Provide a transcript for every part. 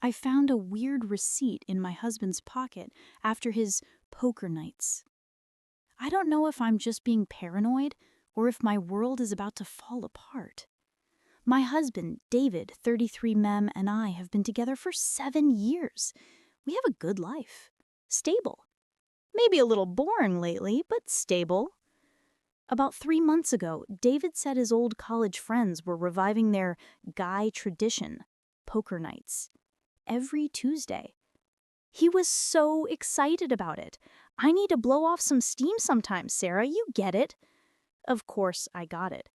I found a weird receipt in my husband's pocket after his poker nights. I don't know if I'm just being paranoid or if my world is about to fall apart. My husband, David, 33 Mem, and I have been together for 7 years. We have a good life. Stable. Maybe a little boring lately, but stable. About 3 months ago, David said his old college friends were reviving their guy tradition, poker nights, every Tuesday. He was so excited about it. I need to blow off some steam sometimes, Sarah, you get it. Of course, I got it.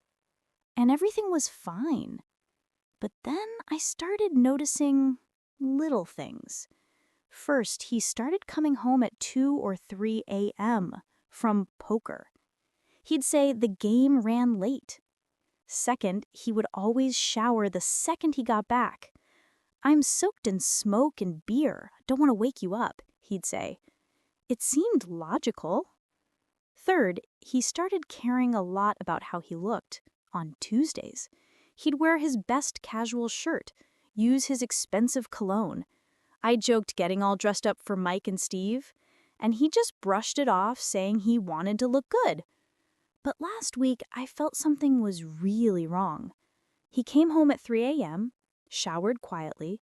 And everything was fine. But then I started noticing little things. First, he started coming home at 2 or 3 a.m. from poker. He'd say the game ran late. Second, he would always shower the second he got back. "I'm soaked in smoke and beer. Don't want to wake you up," he'd say. It seemed logical. Third, he started caring a lot about how he looked. On Tuesdays, he'd wear his best casual shirt, use his expensive cologne. I joked getting all dressed up for Mike and Steve, and he just brushed it off, saying he wanted to look good. But last week, I felt something was really wrong. He came home at 3 a.m., showered quietly.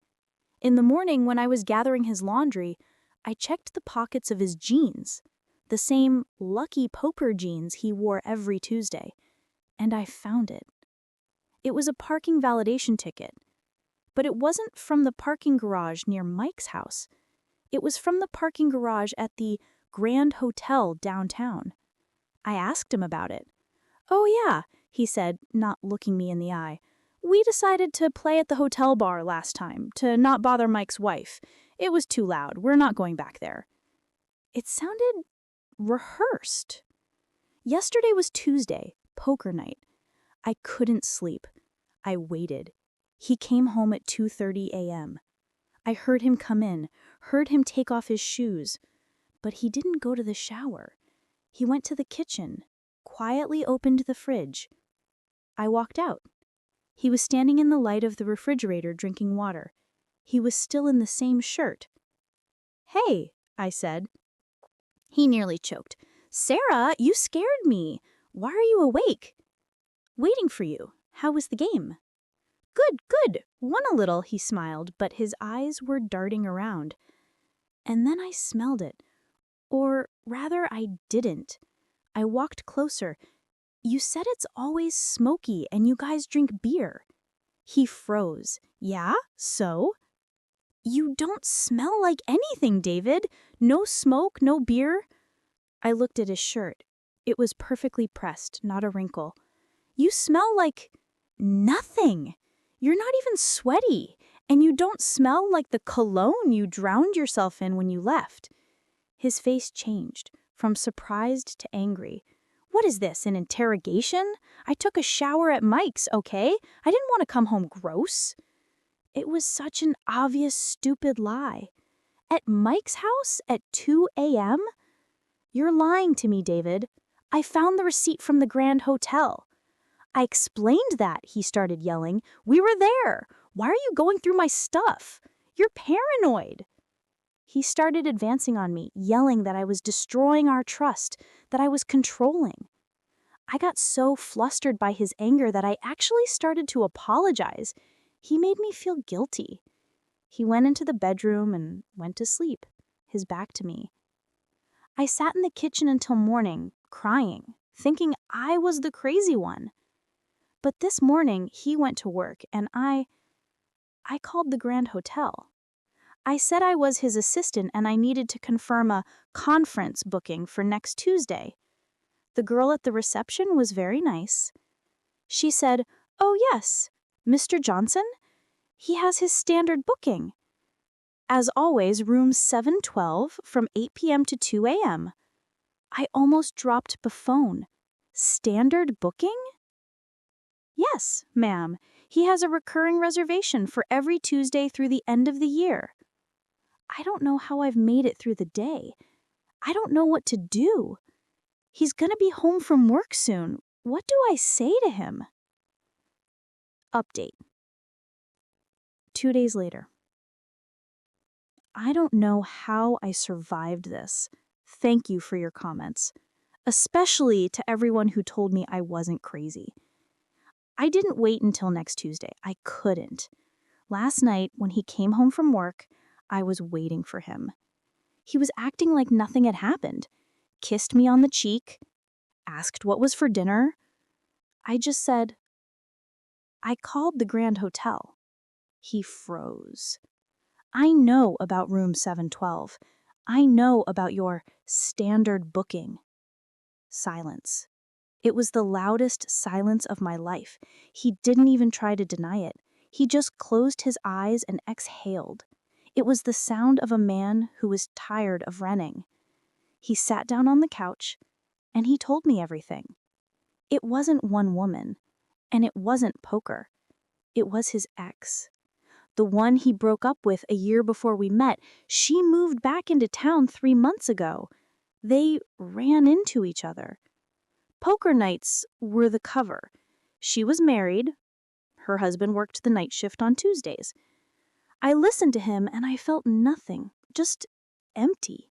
In the morning, when I was gathering his laundry, I checked the pockets of his jeans, the same lucky poker jeans he wore every Tuesday, and I found it. It was a parking validation ticket, but it wasn't from the parking garage near Mike's house. It was from the parking garage at the Grand Hotel downtown. I asked him about it. "Oh yeah," he said, not looking me in the eye. "We decided to play at the hotel bar last time, to not bother Mike's wife. It was too loud. We're not going back there." It sounded rehearsed. Yesterday was Tuesday, poker night. I couldn't sleep. I waited. He came home at 2:30 a.m. I heard him come in, heard him take off his shoes. But he didn't go to the shower. He went to the kitchen, quietly opened the fridge. I walked out. He was standing in the light of the refrigerator drinking water. He was still in the same shirt. "Hey," I said. He nearly choked. "Sarah, you scared me. Why are you awake?" "Waiting for you. How was the game?" "Good, good. Won a little," he smiled, but his eyes were darting around. And then I smelled it. Or rather, I didn't. I walked closer. "You said it's always smoky and you guys drink beer." He froze. "Yeah? So?" "You don't smell like anything, David. No smoke, no beer." I looked at his shirt. It was perfectly pressed, not a wrinkle. "You smell like nothing. You're not even sweaty, and you don't smell like the cologne you drowned yourself in when you left." His face changed, from surprised to angry. "What is this, an interrogation? I took a shower at Mike's, okay? I didn't want to come home gross." It was such an obvious, stupid lie. At Mike's house at 2 a.m.? "You're lying to me, David. I found the receipt from the Grand Hotel." "I explained that," he started yelling. "We were there. Why are you going through my stuff? You're paranoid." He started advancing on me, yelling that I was destroying our trust, that I was controlling. I got so flustered by his anger that I actually started to apologize. He made me feel guilty. He went into the bedroom and went to sleep, his back to me. I sat in the kitchen until morning, crying, thinking I was the crazy one. But this morning, he went to work, and I called the Grand Hotel. I said I was his assistant and I needed to confirm a conference booking for next Tuesday. The girl at the reception was very nice. She said, "Oh yes, Mr. Johnson? He has his standard booking. As always, room 712 from 8 p.m. to 2 a.m. I almost dropped the phone. Standard booking? "Yes, ma'am. He has a recurring reservation for every Tuesday through the end of the year." I don't know how I've made it through the day. I don't know what to do. He's gonna be home from work soon. What do I say to him? Update. 2 days later. I don't know how I survived this. Thank you for your comments, especially to everyone who told me I wasn't crazy. I didn't wait until next Tuesday. I couldn't. Last night, when he came home from work, I was waiting for him. He was acting like nothing had happened, kissed me on the cheek, asked what was for dinner. I just said, I called the Grand Hotel. He froze. I know about room 712. I know about your standard booking. Silence. It was the loudest silence of my life. He didn't even try to deny it. He just closed his eyes and exhaled. It was the sound of a man who was tired of running. He sat down on the couch, and he told me everything. It wasn't one woman, and it wasn't poker. It was his ex. The one he broke up with a year before we met. She moved back into town 3 months ago. They ran into each other. Poker nights were the cover. She was married. Her husband worked the night shift on Tuesdays. I listened to him and I felt nothing, just empty.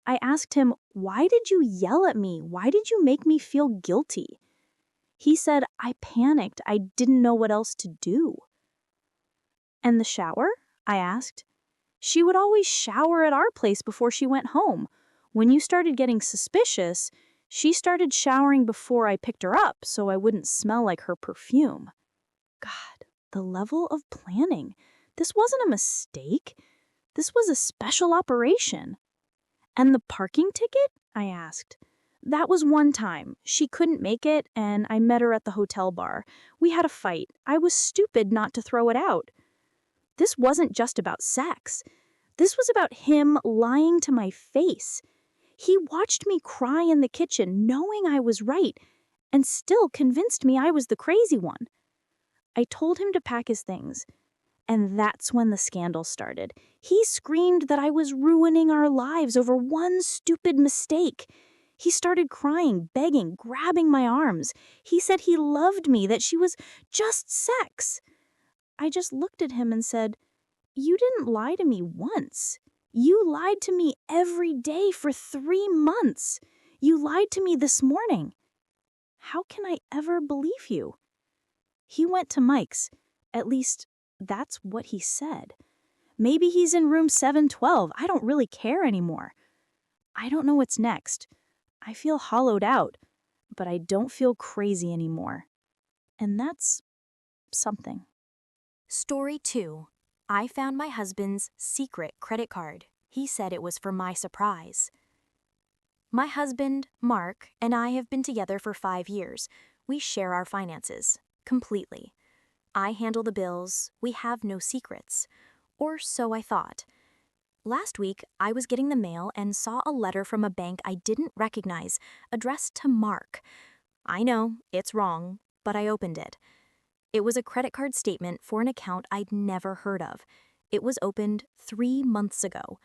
I asked him, "Why did you yell at me? Why did you make me feel guilty?" He said, "I panicked. I didn't know what else to do." "And the shower?" I asked. "She would always shower at our place before she went home. When you started getting suspicious, she started showering before I picked her up so I wouldn't smell like her perfume." God, the level of planning. This wasn't a mistake. This was a special operation. "And the parking ticket?" I asked. "That was one time. She couldn't make it, and I met her at the hotel bar. We had a fight. I was stupid not to throw it out." This wasn't just about sex. This was about him lying to my face. He watched me cry in the kitchen, knowing I was right, and still convinced me I was the crazy one. I told him to pack his things, and that's when the scandal started. He screamed that I was ruining our lives over one stupid mistake. He started crying, begging, grabbing my arms. He said he loved me, that she was just sex. I just looked at him and said, "You didn't lie to me once. You lied to me every day for 3 months. You lied to me this morning. How can I ever believe you?" He went to Mike's. At least, that's what he said. Maybe he's in room 712. I don't really care anymore. I don't know what's next. I feel hollowed out, but I don't feel crazy anymore. And that's something. Story 2. I found my husband's secret credit card. He said it was for my surprise. My husband, Mark, and I have been together for 5 years. We share our finances completely. I handle the bills. We have no secrets. Or so I thought. Last week, I was getting the mail and saw a letter from a bank I didn't recognize, addressed to Mark. I know, it's wrong, but I opened it. It was a credit card statement for an account I'd never heard of. It was opened 3 months ago.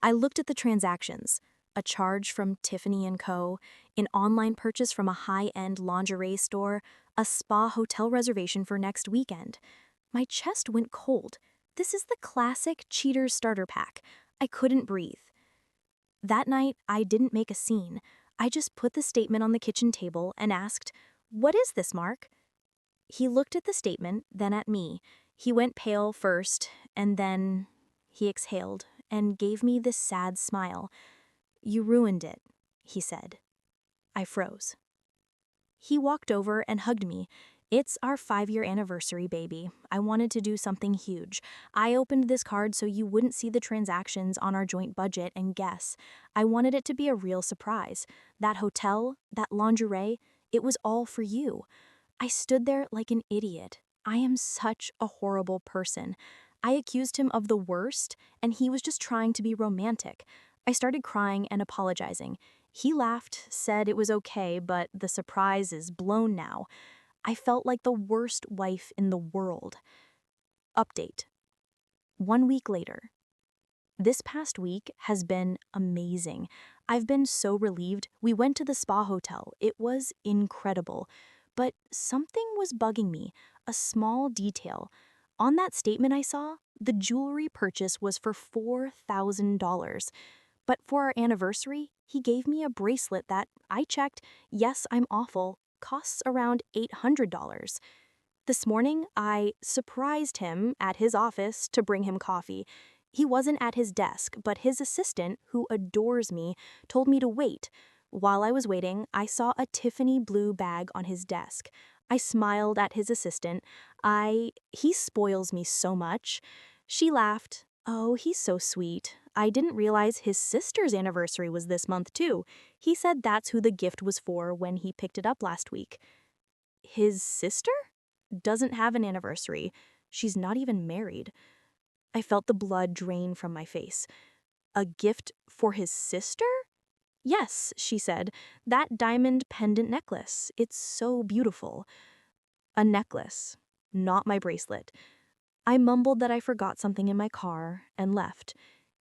I looked at the transactions. A charge from Tiffany & Co., an online purchase from a high-end lingerie store, a spa hotel reservation for next weekend. My chest went cold. This is the classic cheater's starter pack. I couldn't breathe. That night, I didn't make a scene. I just put the statement on the kitchen table and asked, "What is this, Mark?" He looked at the statement, then at me. He went pale first, and then he exhaled and gave me this sad smile. "You ruined it," he said. I froze. He walked over and hugged me. "It's our 5-year anniversary, baby. I wanted to do something huge. I opened this card so you wouldn't see the transactions on our joint budget and guess. I wanted it to be a real surprise. That hotel, that lingerie, it was all for you." I stood there like an idiot. I am such a horrible person. I accused him of the worst, and he was just trying to be romantic. I started crying and apologizing. He laughed, said it was okay, but the surprise is blown now. I felt like the worst wife in the world. Update. 1 week later. This past week has been amazing. I've been so relieved. We went to the spa hotel. It was incredible. But something was bugging me, a small detail. On that statement I saw, the jewelry purchase was for $4,000. But for our anniversary, he gave me a bracelet that, I checked, yes, I'm awful, costs around $800. This morning, I surprised him at his office to bring him coffee. He wasn't at his desk, but his assistant, who adores me, told me to wait. While I was waiting, I saw a Tiffany blue bag on his desk. I smiled at his assistant. He spoils me so much. She laughed. Oh, he's so sweet. I didn't realize his sister's anniversary was this month, too. He said that's who the gift was for when he picked it up last week. His sister? Doesn't have an anniversary. She's not even married. I felt the blood drain from my face. A gift for his sister? Yes, she said. That diamond pendant necklace. It's so beautiful. A necklace, not my bracelet. I mumbled that I forgot something in my car and left.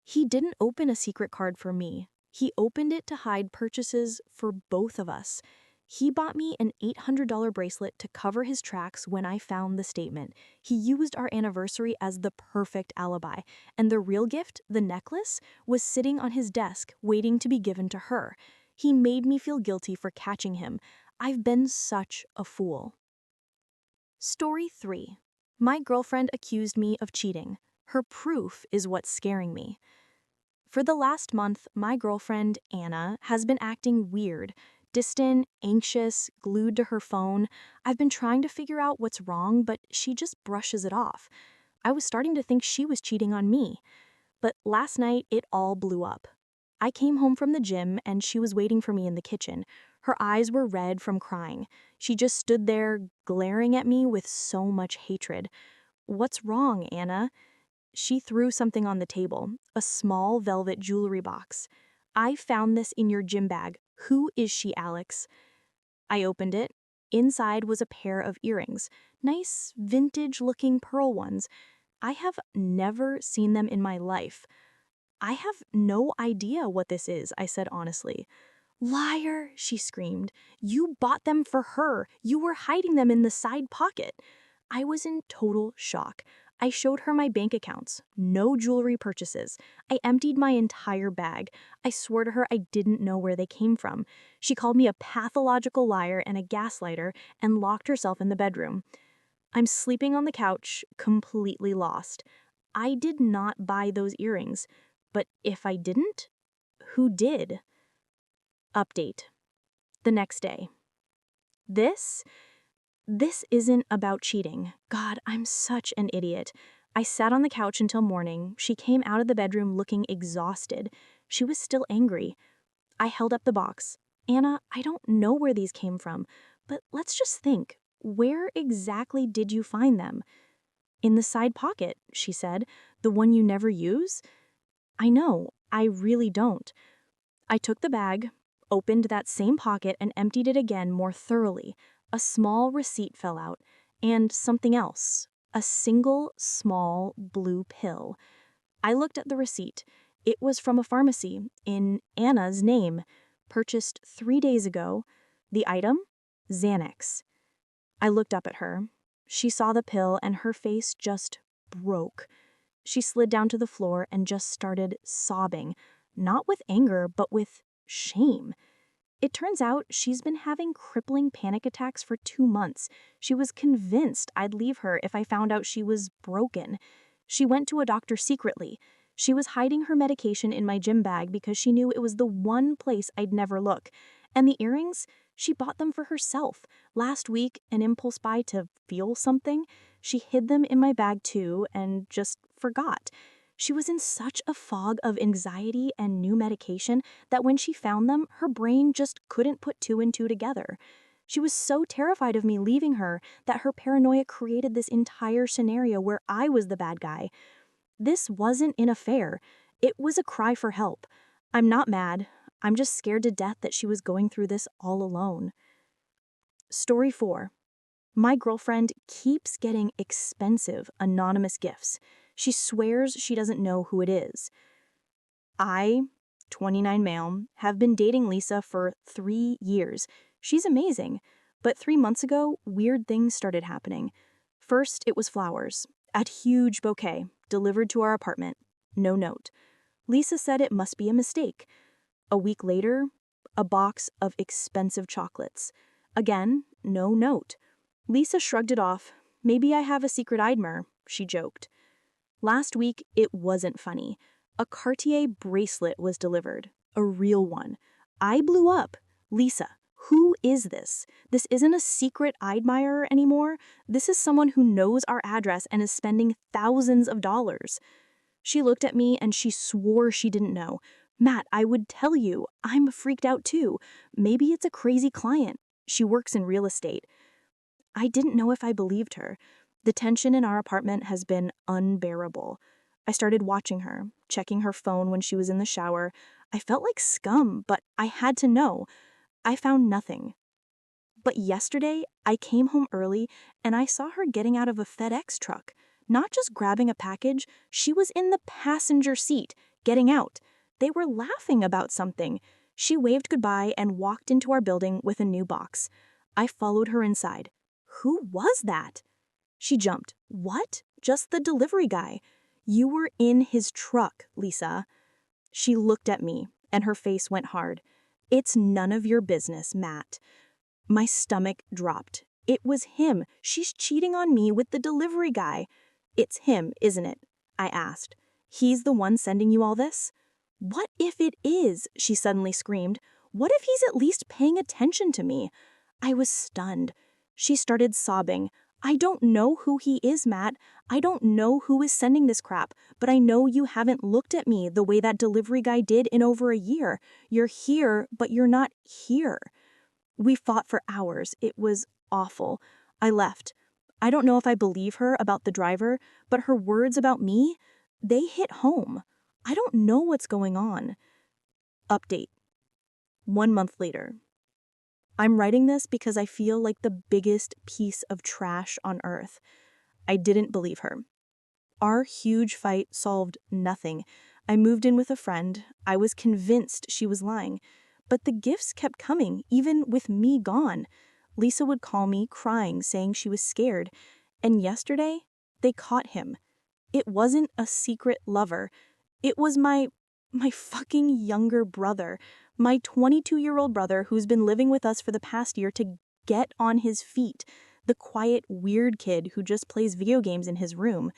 He didn't open a secret card for me. He opened it to hide purchases for both of us. He bought me an $800 bracelet to cover his tracks when I found the statement. He used our anniversary as the perfect alibi, and the real gift, the necklace, was sitting on his desk waiting to be given to her. He made me feel guilty for catching him. I've been such a fool. Story 3. My girlfriend accused me of cheating. Her proof is what's scaring me. For the last month, my girlfriend, Anna, has been acting weird, distant, anxious, glued to her phone. I've been trying to figure out what's wrong, but she just brushes it off. I was starting to think she was cheating on me. But last night, it all blew up. I came home from the gym and she was waiting for me in the kitchen. Her eyes were red from crying. She just stood there, glaring at me with so much hatred. "What's wrong, Anna?" She threw something on the table, a small velvet jewelry box. "I found this in your gym bag. Who is she, Alex?" I opened it. Inside was a pair of earrings, nice, vintage-looking pearl ones. I have never seen them in my life. "I have no idea what this is," I said honestly. "Liar," she screamed. "You bought them for her. You were hiding them in the side pocket." I was in total shock. I showed her my bank accounts. No jewelry purchases. I emptied my entire bag. I swore to her I didn't know where they came from. She called me a pathological liar and a gaslighter and locked herself in the bedroom. I'm sleeping on the couch, completely lost. I did not buy those earrings. But if I didn't, who did? Update. The next day. This isn't about cheating. God, I'm such an idiot. I sat on the couch until morning. She came out of the bedroom looking exhausted. She was still angry. I held up the box. "Anna, I don't know where these came from, but let's just think. Where exactly did you find them?" "In the side pocket," she said. "The one you never use?" "I know. I really don't." I took the bag, opened that same pocket, and emptied it again more thoroughly. A small receipt fell out, and something else. A single, small, blue pill. I looked at the receipt. It was from a pharmacy, in Anna's name, purchased 3 days ago. The item? Xanax. I looked up at her. She saw the pill, and her face just broke. She slid down to the floor and just started sobbing, not with anger, but with shame. It turns out she's been having crippling panic attacks for 2 months. She was convinced I'd leave her if I found out she was broken. She went to a doctor secretly. She was hiding her medication in my gym bag because she knew it was the one place I'd never look. And the earrings? She bought them for herself. Last week, an impulse buy to feel something. She hid them in my bag too and just forgot. She was in such a fog of anxiety and new medication that when she found them, her brain just couldn't put 2 and 2 together. She was so terrified of me leaving her that her paranoia created this entire scenario where I was the bad guy. This wasn't an affair. It was a cry for help. I'm not mad. I'm just scared to death that she was going through this all alone. Story 4. My girlfriend keeps getting expensive, anonymous gifts. She swears she doesn't know who it is. I, 29 male, have been dating Lisa for 3 years. She's amazing. But 3 months ago, weird things started happening. First, it was flowers. A huge bouquet, delivered to our apartment. No note. Lisa said it must be a mistake. A week later, a box of expensive chocolates. Again, no note. Lisa shrugged it off. Maybe I have a secret Eidmer, she joked. Last week, it wasn't funny. A Cartier bracelet was delivered. A real one. I blew up. Lisa, who is this? This isn't a secret admirer anymore. This is someone who knows our address and is spending thousands of dollars. She looked at me and she swore she didn't know. Matt, I would tell you. I'm freaked out too. Maybe it's a crazy client. She works in real estate. I didn't know if I believed her. The tension in our apartment has been unbearable. I started watching her, checking her phone when she was in the shower. I felt like scum, but I had to know. I found nothing. But yesterday, I came home early and I saw her getting out of a FedEx truck. Not just grabbing a package, she was in the passenger seat, getting out. They were laughing about something. She waved goodbye and walked into our building with a new box. I followed her inside. Who was that? She jumped. What? Just the delivery guy. You were in his truck, Lisa. She looked at me, and her face went hard. It's none of your business, Matt. My stomach dropped. It was him. She's cheating on me with the delivery guy. It's him, isn't it? I asked. He's the one sending you all this? What if it is? She suddenly screamed. What if he's at least paying attention to me? I was stunned. She started sobbing. I don't know who he is, Matt. I don't know who is sending this crap, but I know you haven't looked at me the way that delivery guy did in over a year. You're here, but you're not here. We fought for hours. It was awful. I left. I don't know if I believe her about the driver, but her words about me, they hit home. I don't know what's going on. Update. 1 month later. I'm writing this because I feel like the biggest piece of trash on earth. I didn't believe her. Our huge fight solved nothing. I moved in with a friend. I was convinced she was lying. But the gifts kept coming, even with me gone. Lisa would call me crying, saying she was scared. And yesterday, they caught him. It wasn't a secret lover. It was my fucking younger brother. My 22-year-old brother who's been living with us for the past year to get on his feet. The quiet, weird kid who just plays video games in his room.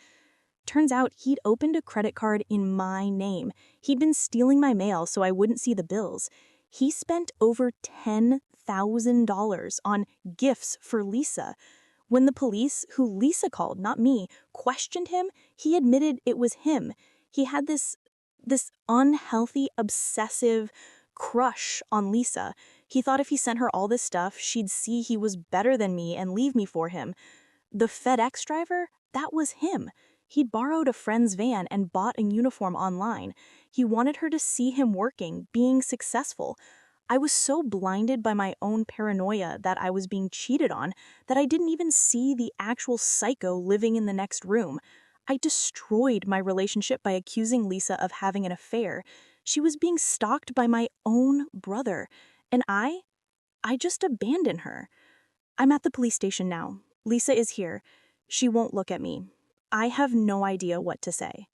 Turns out he'd opened a credit card in my name. He'd been stealing my mail so I wouldn't see the bills. He spent over $10,000 on gifts for Lisa. When the police, who Lisa called, not me, questioned him, he admitted it was him. He had this unhealthy, obsessive crush on Lisa. He thought if he sent her all this stuff, she'd see he was better than me and leave me for him. The FedEx driver, that was him. He'd borrowed a friend's van and bought a uniform online. He wanted her to see him working, being successful. I was so blinded by my own paranoia that I was being cheated on that I didn't even see the actual psycho living in the next room. I destroyed my relationship by accusing Lisa of having an affair. She was being stalked by my own brother, and I just abandoned her. I'm at the police station now. Lisa is here. She won't look at me. I have no idea what to say.